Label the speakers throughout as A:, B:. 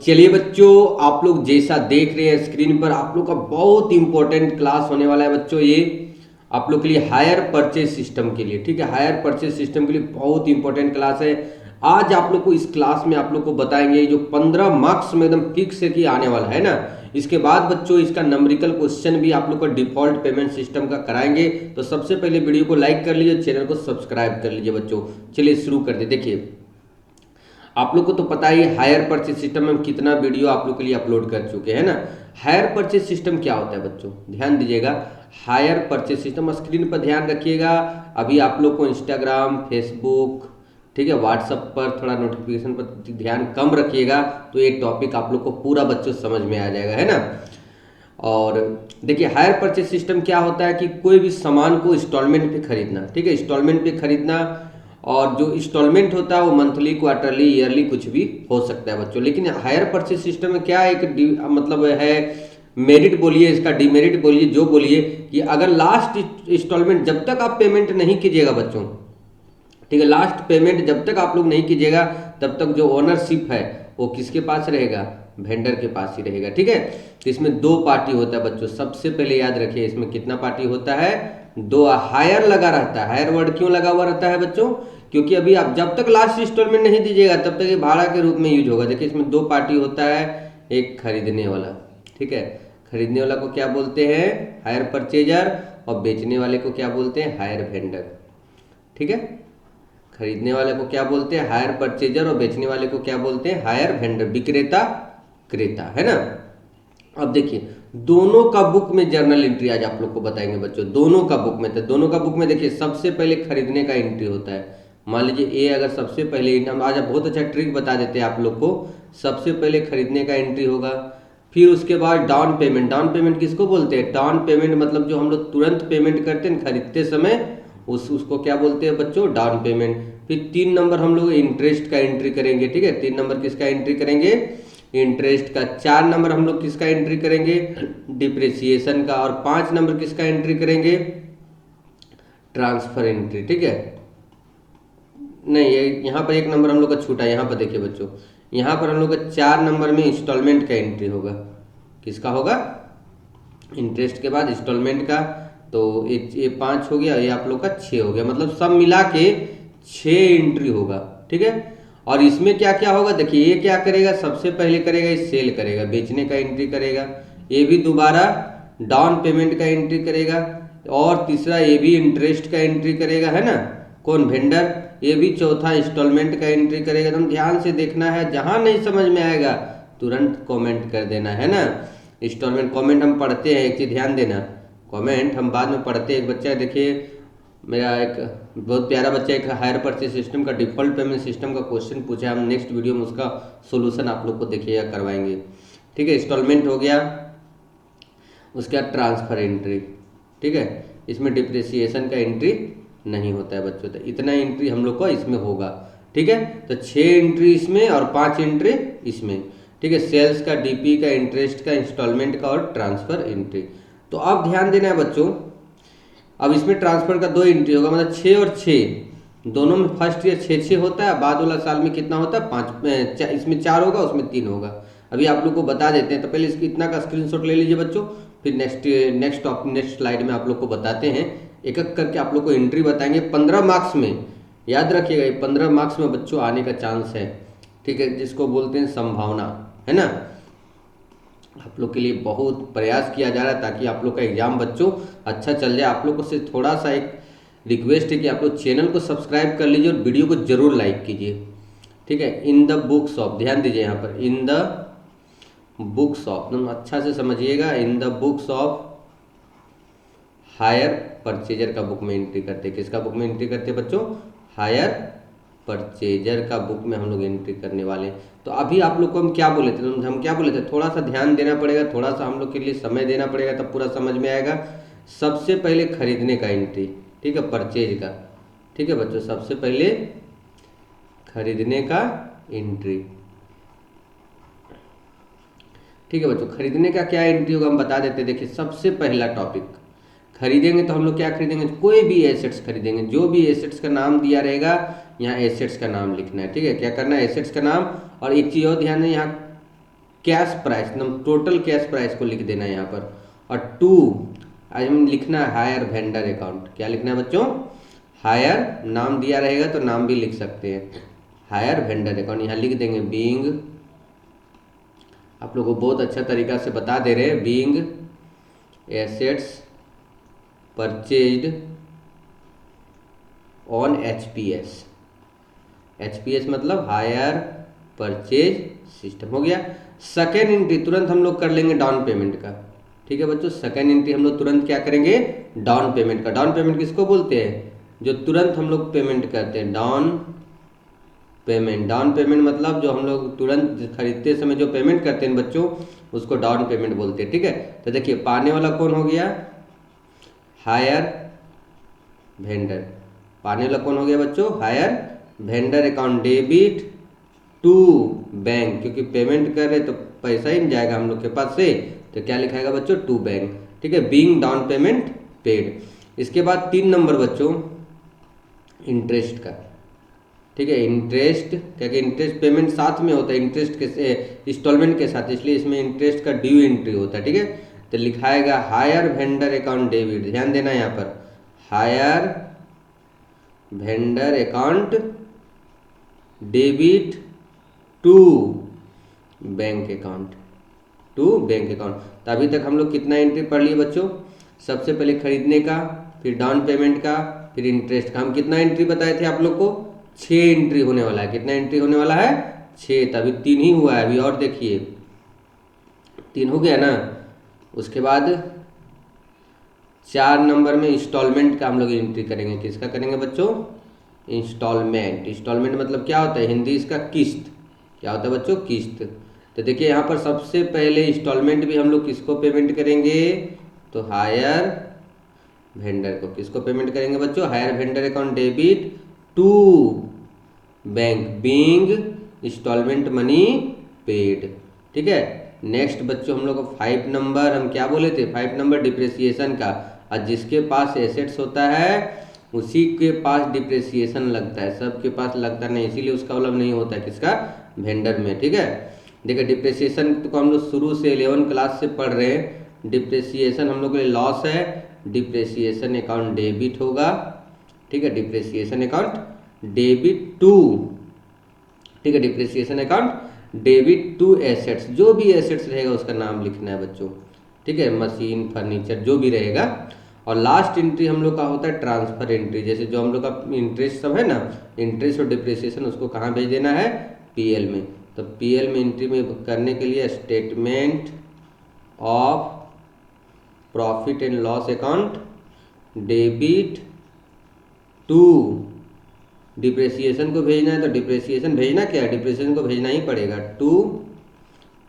A: चलिए बच्चों, आप लोग जैसा देख रहे हैं स्क्रीन पर, आप लोग का बहुत इंपॉर्टेंट क्लास होने वाला है बच्चों। ये आप लोग के लिए हायर परचेज सिस्टम के लिए, ठीक है, हायर परचेज सिस्टम के लिए बहुत इंपॉर्टेंट क्लास है। आज आप लोग को इस क्लास में आप लोग को बताएंगे जो 15 मार्क्स में एकदम फिक्स है कि आने वाला है ना। इसके बाद बच्चों इसका नंबरिकल क्वेश्चन भी आप लोग का डिफॉल्ट पेमेंट सिस्टम का कराएंगे। तो सबसे पहले वीडियो को लाइक कर लीजिए, चैनल को सब्सक्राइब कर लीजिए बच्चों। चलिए शुरू कर दे। देखिए, आप लोग को तो पता ही हायर परचेज सिस्टम में हम कितना वीडियो आप लोग के लिए अपलोड कर चुके हैं ना। हायर परचेज सिस्टम क्या होता है बच्चों, ध्यान दीजिएगा। हायर परचेज सिस्टम स्क्रीन पर ध्यान रखिएगा। अभी आप लोग को इंस्टाग्राम, फेसबुक, ठीक है, व्हाट्सएप पर थोड़ा नोटिफिकेशन पर ध्यान कम रखिएगा, तो ये टॉपिक आप लोग को पूरा बच्चों समझ में आ जाएगा, है ना। और देखिए, हायर परचेज सिस्टम क्या होता है कि कोई भी सामान को इंस्टॉलमेंट पे खरीदना, ठीक है, इंस्टॉलमेंट पे खरीदना। और जो इंस्टॉलमेंट होता है वो मंथली, क्वार्टरली, ईयरली कुछ भी हो सकता है बच्चों। लेकिन हायर परचेज सिस्टम में क्या एक मतलब है, मेरिट बोलिए, इसका डिमेरिट बोलिए, जो बोलिए, कि अगर लास्ट इंस्टॉलमेंट जब तक आप पेमेंट नहीं कीजिएगा बच्चों, ठीक है, लास्ट पेमेंट जब तक आप लोग नहीं कीजिएगा तब तक जो ओनरशिप है वो किसके पास रहेगा, वेंडर के पास ही रहेगा, ठीक है। तो इसमें दो पार्टी होता है बच्चों। सबसे पहले याद रखिए, इसमें कितना पार्टी होता है, दो। हायर लगा रहता है। हायर वर्ड क्यों लगा हुआ रहता है बच्चों, क्योंकि अभी आप जब तक लास्ट इंस्टॉलमेंट नहीं दीजिएगा तब तक ये भाड़ा के रूप में यूज होगा। देखिए, इसमें दो पार्टी होता है, एक खरीदने वाला, ठीक है, खरीदने वाला को क्या बोलते हैं, हायर परचेजर, और बेचने वाले को क्या बोलते हैं, हायर वेंडर, ठीक है। खरीदने वाले को क्या बोलते हैं, हायर परचेजर, और बेचने वाले को क्या बोलते हैं, हायर वेंडर, विक्रेता क्रेता, है ना। अब देखिए, दोनों का बुक में जर्नल एंट्री आज आप लोग को बताएंगे बच्चों। दोनों का बुक में, तो दोनों का बुक में देखिए, सबसे पहले खरीदने का एंट्री होता है। मान लीजिए ए अगर सबसे पहले, हम आज बहुत अच्छा ट्रिक बता देते हैं आप लोग को। सबसे पहले खरीदने का एंट्री होगा, फिर उसके बाद डाउन पेमेंट। डाउन पेमेंट किसको बोलते हैं, डाउन पेमेंट मतलब जो हम लोग तुरंत पेमेंट करते हैं खरीदते समय, उसको क्या बोलते हैं बच्चों, डाउन पेमेंट। फिर 3 नंबर हम लोग इंटरेस्ट का एंट्री करेंगे, ठीक है, 3 नंबर किसका एंट्री करेंगे, इंटरेस्ट का। 4 नंबर हम लोग किसका एंट्री करेंगे, डिप्रिसिएशन का। और 5 नंबर किसका एंट्री करेंगे, ट्रांसफर एंट्री, ठीक है। नहीं, ये यहाँ पर 1 नंबर हम लोग का छूटा। यहाँ पर देखिए बच्चों, यहाँ पर हम लोग का 4 नंबर में इंस्टॉलमेंट का एंट्री होगा। किसका होगा, इंटरेस्ट के बाद इंस्टॉलमेंट का। तो ये 5 हो गया, ये आप लोग का 6 हो गया, मतलब सब मिला के 6 एंट्री होगा, ठीक है। और इसमें क्या क्या होगा, देखिए, ये क्या करेगा, सबसे पहले करेगा ये सेल करेगा, बेचने का एंट्री करेगा। ये भी दोबारा डाउन पेमेंट का एंट्री करेगा। और तीसरा ये भी इंटरेस्ट का एंट्री करेगा, है ना, कौन, वेंडर। ये भी चौथा इंस्टॉलमेंट का एंट्री करेगा। एकदम ध्यान से देखना है, जहां नहीं समझ में आएगा तुरंत कमेंट कर देना, है ना। इंस्टॉलमेंट कमेंट हम पढ़ते हैं, एक चीज ध्यान देना, कमेंट हम बाद में पढ़ते हैं। एक बच्चा, देखिए मेरा एक बहुत प्यारा बच्चा, एक हायर परचेज सिस्टम का डिफॉल्ट पेमेंट सिस्टम का क्वेश्चन पूछा, हम नेक्स्ट वीडियो में उसका सोल्यूशन आप लोग को देखिएगा, करवाएंगे, ठीक है। इंस्टॉलमेंट हो गया, उसके बाद ट्रांसफर एंट्री, ठीक है। इसमें डिप्रिसिएशन का एंट्री नहीं होता है बच्चों, तो इतना एंट्री हम लोग का इसमें होगा, ठीक है। तो 6 एंट्री इसमें और 5 एंट्री इसमें, ठीक है। सेल्स का, डीपी का, इंटरेस्ट का, इंस्टॉलमेंट का और ट्रांसफर एंट्री। तो अब ध्यान देना है बच्चों, अब इसमें ट्रांसफर का 2 एंट्री होगा, मतलब 6 और 6 दोनों में फर्स्ट ईयर 6-6 होता है, बाद वाला साल में कितना होता है, 5, इसमें 4 होगा, उसमें 3 होगा। अभी आप लोग को बता देते हैं, तो पहले इसकी इतना का स्क्रीनशॉट ले लीजिए बच्चों, फिर नेक्स्ट स्लाइड में आप लोग को बताते हैं, एक एक करके आप लोग को एंट्री बताएंगे। 15 मार्क्स में, याद रखिएगा, ये 15 मार्क्स में बच्चों आने का चांस है, ठीक है, जिसको बोलते हैं संभावना, है ना। आप लोग के लिए बहुत प्रयास किया जा रहा है ताकि आप लोग का एग्जाम बच्चों अच्छा चल जाए। आप लोग को से थोड़ा सा एक रिक्वेस्ट है कि आप लोग चैनल को सब्सक्राइब कर लीजिए और वीडियो को जरूर लाइक कीजिए, ठीक है। इन द बुक्स ऑफ, ध्यान दीजिए यहाँ पर, इन द बुक्स ऑफ, तुम अच्छा से समझिएगा, in the books of hire purchaser का बुक में एंट्री करते हैं। किसका बुक में एंट्री करते हैं बच्चों, हायर परचेजर का बुक में हम लोग एंट्री करने वाले हैं। तो अभी आप लोग को हम क्या बोले थे, हम क्या बोले थे, थोड़ा सा ध्यान देना पड़ेगा, थोड़ा सा हम लोग के लिए समय देना पड़ेगा, तब पूरा समझ में आएगा। सबसे पहले खरीदने का एंट्री, ठीक है, परचेज का, ठीक है बच्चों, सबसे पहले खरीदने का एंट्री, ठीक है बच्चों। खरीदने का क्या एंट्री होगा हम बता देते हैं। देखिए, सबसे पहला टॉपिक, खरीदेंगे तो हम लोग क्या खरीदेंगे, कोई भी एसेट्स खरीदेंगे, जो भी एसेट्स का नाम दिया रहेगा यहाँ एसेट्स का नाम लिखना है, ठीक है। क्या करना है, एसेट्स का नाम। और एक चीज और ध्यान दें, यहाँ कैश प्राइस, एकदम टोटल कैश प्राइस को लिख देना है यहाँ पर। और टू आज हम लिखना है हायर वेंडर अकाउंट। क्या लिखना है बच्चों? हायर, नाम दिया रहेगा तो नाम भी लिख सकते हैं, हायर वेंडर अकाउंट यहाँ लिख देंगे। बीइंग, आप लोगों को बहुत अच्छा तरीका से बता दे रहे हैं, being assets purchased on HPS. HPS मतलब हायर परचेज सिस्टम हो गया। सेकेंड एंट्री तुरंत हम लोग कर लेंगे डाउन पेमेंट का। ठीक है बच्चों, सेकेंड एंट्री हम लोग तुरंत क्या करेंगे? डाउन पेमेंट का। डाउन पेमेंट किसको बोलते हैं? जो तुरंत हम लोग पेमेंट करते हैं, डाउन पेमेंट। डाउन पेमेंट मतलब जो हम लोग तुरंत खरीदते समय जो पेमेंट करते हैं बच्चों, उसको डाउन पेमेंट बोलते हैं। ठीक है, तो देखिए पाने वाला कौन हो गया? Hire vendor. पाने वाला कौन हो गया बच्चों? Hire vendor account debit to bank, क्योंकि पेमेंट कर रहे तो पैसा ही नहीं जाएगा हम लोग के पास से, तो क्या लिखाएगा बच्चों? To bank. ठीक है, बीइंग डाउन पेमेंट पेड। इसके बाद 3 नंबर बच्चों इंटरेस्ट का। ठीक है, इंटरेस्ट, क्या कि इंटरेस्ट पेमेंट साथ में होता है इंटरेस्ट के इंस्टॉलमेंट के साथ, इसलिए इसमें इंटरेस्ट का ड्यू एंट्री होता है। ठीक है, तो लिखाएगा हायर वेंडर अकाउंट डेबिट। ध्यान देना यहाँ पर, hire vendor account debit to bank account, to bank account. तो अभी तक हम लोग कितना एंट्री पढ़ लिए बच्चों? सबसे पहले खरीदने का, फिर डाउन पेमेंट का, फिर इंटरेस्ट का। हम कितना एंट्री बताए थे आप लोग को? 6 एंट्री होने वाला है। कितना एंट्री होने वाला है? 6। तभी 3 ही हुआ है अभी, और देखिए 3 हो गया ना। उसके बाद 4 नंबर में इंस्टॉलमेंट का हम लोग एंट्री करेंगे। किसका करेंगे बच्चों? इंस्टॉलमेंट। इंस्टॉलमेंट मतलब क्या होता है? हिंदी इसका किस्त। क्या होता है बच्चों? किस्त। तो देखिए यहाँ पर सबसे पहले इंस्टॉलमेंट भी हम लोग किसको पेमेंट करेंगे? तो हायर वेंडर को। किसको पेमेंट करेंगे बच्चों? Hire vendor account debit to bank, being installment money paid. ठीक है, नेक्स्ट बच्चों हम लोग को 5 नंबर हम क्या बोले थे? 5 नंबर डिप्रेसिएशन का। और जिसके पास एसेट्स होता है उसी के पास डिप्रेसिएशन लगता है, सबके पास लगता नहीं, इसीलिए उसका मतलब नहीं होता है किसका? वेंडर में। ठीक है, देखिए डिप्रेसिएशन तो हम लोग शुरू से 11 क्लास से पढ़ रहे हैं। डिप्रेसिएशन हम लोग के लिए लॉस है, डिप्रेसिएशन अकाउंट डेबिट होगा। ठीक है, डिप्रेसिएशन अकाउंट डेबिट टू, ठीक है, depreciation account debit to assets. जो भी एसेट्स रहेगा उसका नाम लिखना है बच्चों। ठीक है, मशीन, फर्नीचर, जो भी रहेगा। और लास्ट एंट्री हम लोग का होता है ट्रांसफर एंट्री। जैसे जो हम लोग का इंटरेस्ट सब है ना, इंटरेस्ट और डिप्रेसिएशन, उसको कहाँ भेज देना है? पीएल में। तो पीएल में एंट्री में करने के लिए statement of profit and loss account debit to depreciation को भेजना है, तो डिप्रेसिएशन भेजना क्या है? डिप्रेसिएशन को भेजना ही पड़ेगा टू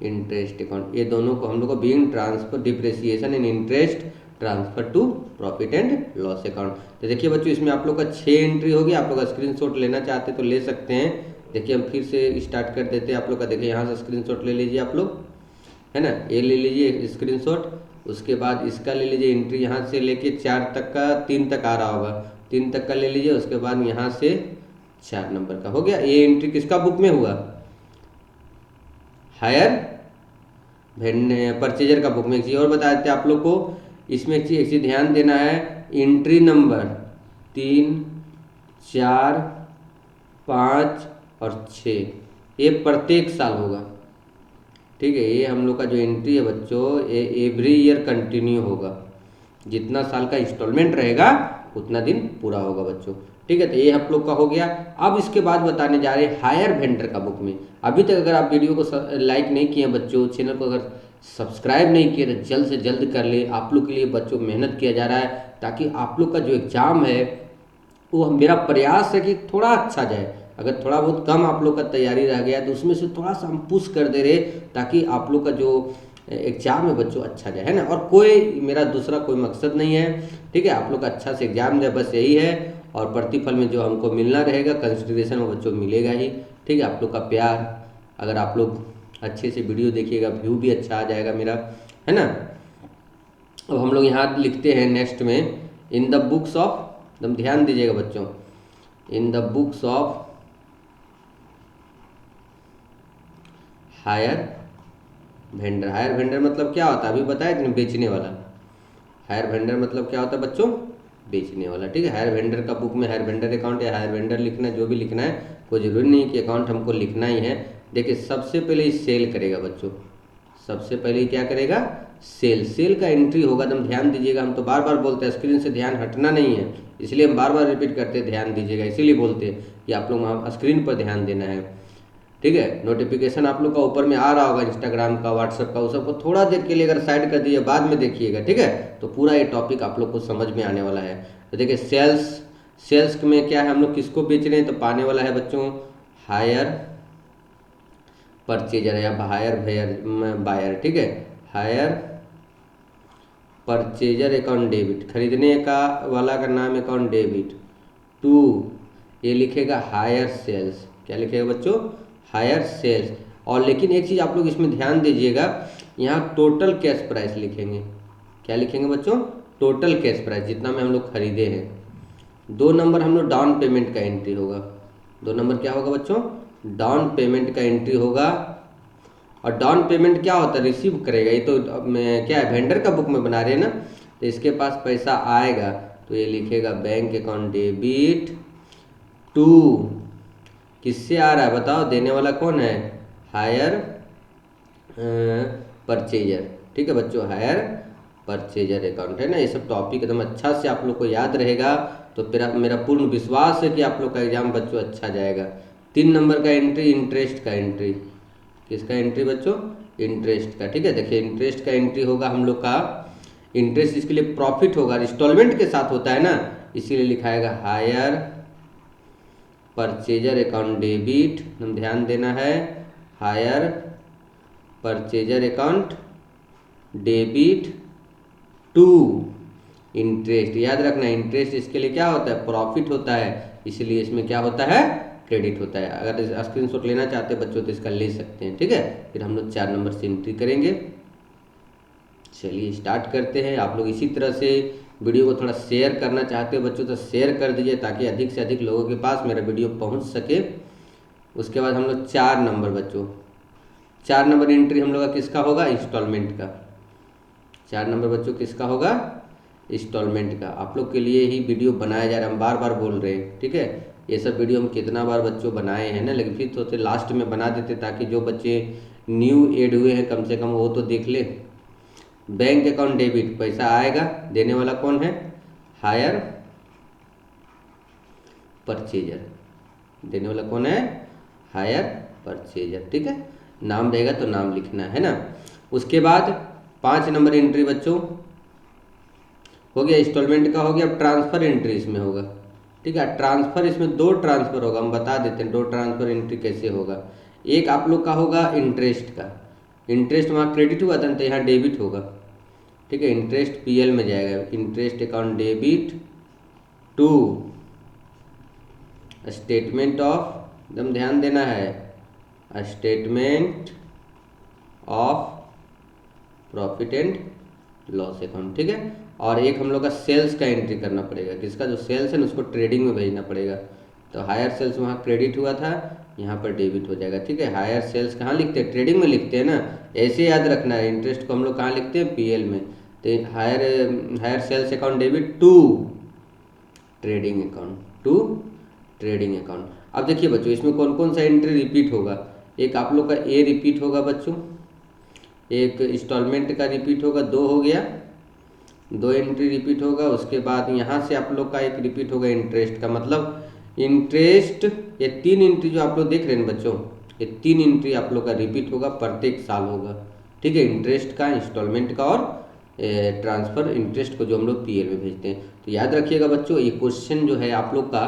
A: इंटरेस्ट अकाउंट। ये दोनों को हम लोग को being transfer depreciation and interest transfer to profit and loss account. तो देखिए बच्चों इसमें आप लोग का 6 एंट्री होगी। आप लोग का स्क्रीनशॉट लेना चाहते तो ले सकते हैं। देखिए हम फिर से स्टार्ट कर देते हैं आप लोग का। देखिए यहाँ से स्क्रीनशॉट ले लीजिए आप लोग, है ना, ये ले लीजिए स्क्रीनशॉट। उसके बाद इसका ले लीजिए एंट्री, यहाँ से लेके 4 तक का, 3 तक आ रहा होगा, 3 तक का ले लीजिए। उसके बाद यहाँ से 4 नंबर का हो गया। ये एंट्री किसका बुक में हुआ? हायर परचेजर का बुक में। एक चीज़ और बता देते हैं आप लोग को, इसमें एक चीज़ ध्यान देना है, एंट्री नंबर 3, 4, 5 और 6 ये प्रत्येक साल होगा। ठीक है, ये हम लोग का जो एंट्री है बच्चों, ये एवरी ईयर कंटिन्यू होगा। जितना साल का इंस्टॉलमेंट रहेगा उतना दिन पूरा होगा बच्चों। ठीक है, तो ये आप लोग का हो गया। अब इसके बाद बताने जा रहे हैं हायर वेंडर का बुक में। अभी तक अगर आप वीडियो को लाइक नहीं किए हैं बच्चों, चैनल को अगर सब्सक्राइब नहीं किए तो जल्द से जल्द कर ले। आप लोग के लिए बच्चों मेहनत किया जा रहा है, ताकि आप लोग का जो एग्ज़ाम है वो मेरा प्रयास है कि थोड़ा अच्छा जाए। अगर थोड़ा बहुत कम आप लोग का तैयारी रह गया तो उसमें से थोड़ा सा हम पुश कर दे रहे, ताकि आप लोग का जो एग्जाम है बच्चों अच्छा जाए, है ना। और कोई मेरा दूसरा कोई मकसद नहीं है। ठीक है, आप लोग अच्छा से एग्जाम दे, बस यही है। और प्रतिफल में जो हमको मिलना रहेगा, कंसिडरेशन वो बच्चों मिलेगा ही। ठीक है, आप लोग का प्यार, अगर आप लोग अच्छे से वीडियो देखिएगा, व्यू भी अच्छा आ जाएगा मेरा, है ना। अब हम लोग यहाँ लिखते हैं नेक्स्ट में, इन द बुक्स ऑफ, एकदम ध्यान दीजिएगा बच्चों, इन the books of higher vendor. Higher vendor मतलब क्या होता है, अभी बताया था ना, बेचने वाला। हायर वेंडर मतलब क्या होता है बच्चों, बेचने वाला। ठीक है, हायर वेंडर का बुक में हायर वेंडर अकाउंट या हायर वेंडर लिखना है, जो भी लिखना है, कोई जरूरी नहीं कि अकाउंट हमको लिखना ही है। देखिए सबसे पहले ये सेल करेगा बच्चों, सबसे पहले क्या करेगा, सेल। सेल का एंट्री होगा, एकदम ध्यान दीजिएगा, हम तो बार बार बोलते हैं स्क्रीन से ध्यान हटना नहीं है, इसलिए हम बार बार रिपीट करते हैं, ध्यान दीजिएगा, इसीलिए बोलते हैं कि आप लोग स्क्रीन पर ध्यान देना है। ठीक है, नोटिफिकेशन आप लोग का ऊपर में आ रहा होगा इंस्टाग्राम का, व्हाट्सएप का, उस सबको थोड़ा देर के लिए अगर साइड कर दिए, बाद में देखिएगा। ठीक है, तो पूरा ये टॉपिक आप लोग को समझ में आने वाला है। तो देखिए सेल्स, सेल्स में क्या है, हम लोग किसको बेच रहे हैं, तो पाने वाला है बच्चों हायर परचेजर या हायर बायर। ठीक है, हायर परचेजर अकाउंट डेबिट, खरीदने का वाला का नाम अकाउंट डेबिट। टू, ये लिखेगा हायर सेल्स, क्या लिखेगा बच्चों, हायर सेल्स। और लेकिन एक चीज़ आप लोग इसमें ध्यान दीजिएगा, यहाँ टोटल कैश प्राइस लिखेंगे, क्या लिखेंगे बच्चों, टोटल कैश प्राइस, जितना में हम लोग खरीदे हैं। 2 नंबर हम लोग डाउन पेमेंट का एंट्री होगा, 2 नंबर क्या होगा बच्चों, डाउन पेमेंट का एंट्री होगा। और डाउन पेमेंट क्या होता है, रिसीव करेगा, ये तो क्या है, वेंडर का बुक में बना रहे हैं ना, तो इसके पास पैसा आएगा, तो ये लिखेगा बैंक अकाउंट डेबिट टू, किससे आ रहा है बताओ, देने वाला कौन है, हायर परचेजर। ठीक है बच्चों, हायर परचेजर अकाउंट है ना। ये सब टॉपिक एकदम अच्छा से आप लोग को याद रहेगा, तो फिर मेरा पूर्ण विश्वास है कि आप लोग का एग्जाम बच्चों अच्छा जाएगा। 3 नंबर का एंट्री, इंटरेस्ट का एंट्री, किसका एंट्री बच्चों, इंटरेस्ट का। ठीक है, देखिए इंटरेस्ट का एंट्री होगा हम लोग का, इंटरेस्ट इसके लिए प्रॉफिट होगा, इंस्टॉलमेंट के साथ होता है ना, इसीलिए लिखाएगा हायर परचेजर अकाउंट डेबिट, हम ध्यान देना है, hire purchaser account debit to interest. याद रखना इंटरेस्ट इसके लिए क्या होता है, प्रॉफिट होता है, इसलिए इसमें क्या होता है, क्रेडिट होता है। अगर स्क्रीनशॉट लेना चाहते हैं बच्चों तो इसका ले सकते हैं। ठीक है, फिर हम लोग 4 नंबर से एंट्री करेंगे। चलिए स्टार्ट करते हैं। आप लोग इसी तरह से वीडियो को थोड़ा शेयर करना चाहते हो बच्चों तो शेयर कर दीजिए, ताकि अधिक से अधिक लोगों के पास मेरा वीडियो पहुंच सके। उसके बाद हम लोग 4 नंबर बच्चों, 4 नंबर एंट्री हम लोग का किसका होगा, इंस्टॉलमेंट का। 4 नंबर बच्चों किसका होगा, इंस्टॉलमेंट का। आप लोग के लिए ही वीडियो बनाया जा रहा है, हम बार बार बोल रहे हैं। ठीक है, ये सब वीडियो हम कितना बार बच्चों बनाए हैं ना, लेकिन फिर सोचे लास्ट में बना देते, ताकि जो बच्चे न्यू एड हुए हैं कम से कम वो तो देख ले। बैंक अकाउंट डेबिट, पैसा आएगा, देने वाला कौन है, हायर परचेजर, देने वाला कौन है, हायर परचेजर। ठीक है, नाम रहेगा तो नाम लिखना है ना। उसके बाद 5 नंबर एंट्री बच्चों हो गया, इंस्टॉलमेंट का हो गया। अब ट्रांसफर एंट्री इसमें होगा। ठीक है, ट्रांसफर इसमें 2 ट्रांसफर होगा, हम बता देते हैं 2 ट्रांसफर एंट्री कैसे होगा। एक आप लोग का होगा इंटरेस्ट का, इंटरेस्ट वहाँ क्रेडिट हुआ था ना, तो यहाँ डेबिट होगा। ठीक है, इंटरेस्ट पीएल में जाएगा, interest account debit to statement of, एकदम ध्यान देना है, statement of profit and loss account. ठीक है, और एक हम लोग का सेल्स का एंट्री करना पड़ेगा, किसका, जो सेल्स है ना उसको ट्रेडिंग में भेजना पड़ेगा। तो हायर सेल्स वहाँ क्रेडिट हुआ था, यहाँ पर डेबिट हो जाएगा। ठीक है, हायर सेल्स कहाँ लिखते हैं, ट्रेडिंग में लिखते हैं ना, ऐसे याद रखना है। इंटरेस्ट को हम लोग कहाँ लिखते हैं, पीएल में। तो hire sales account debit to trading account, to trading account. अब देखिए बच्चों इसमें कौन कौन सा एंट्री रिपीट होगा। एक आप लोग का ए रिपीट होगा बच्चों, एक इंस्टॉलमेंट का रिपीट होगा, 2 हो गया, 2 एंट्री रिपीट होगा। उसके बाद यहाँ से आप लोग का एक रिपीट होगा इंटरेस्ट का, मतलब इंटरेस्ट, ये 3 एंट्री जो आप लोग देख रहे हैं बच्चों, ये 3 एंट्री आप लोग का रिपीट होगा, प्रत्येक साल होगा। ठीक है, इंटरेस्ट का, इंस्टॉलमेंट का और ट्रांसफर इंटरेस्ट को जो हम लोग पीएल में भेजते हैं। तो याद रखिएगा बच्चों, ये क्वेश्चन जो है आप लोग का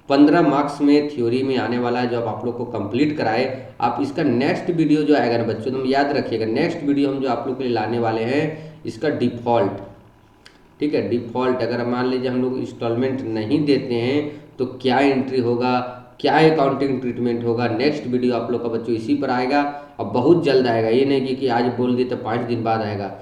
A: 15 मार्क्स में थ्योरी में आने वाला है, जो आप लोग को कंप्लीट कराए। आप इसका नेक्स्ट वीडियो जो आएगा ना बच्चों, तुम याद रखिएगा, नेक्स्ट वीडियो हम जो आप लोग के लिए लाने वाले हैं, इसका डिफ़ॉल्ट। ठीक है, डिफ़ॉल्ट अगर मान लीजिए हम लोग इंस्टॉलमेंट नहीं देते हैं तो क्या एंट्री होगा, क्या अकाउंटिंग ट्रीटमेंट होगा, नेक्स्ट वीडियो आप लोग का बच्चों इसी पर आएगा। और बहुत जल्द आएगा, ये नहीं कि आज बोल दिए तो 5 दिन बाद आएगा,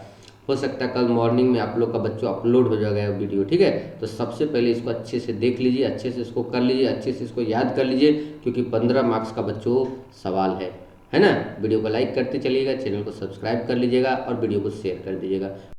A: हो सकता है कल मॉर्निंग में आप लोग का बच्चों अपलोड हो जाएगा वीडियो। ठीक है, तो सबसे पहले इसको अच्छे से देख लीजिए, अच्छे से इसको कर लीजिए, अच्छे से इसको याद कर लीजिए, क्योंकि 15 मार्क्स का बच्चों सवाल है। है ना। वीडियो को लाइक करते चलिएगा, चैनल को सब्सक्राइब कर लीजिएगा और वीडियो को शेयर कर दीजिएगा।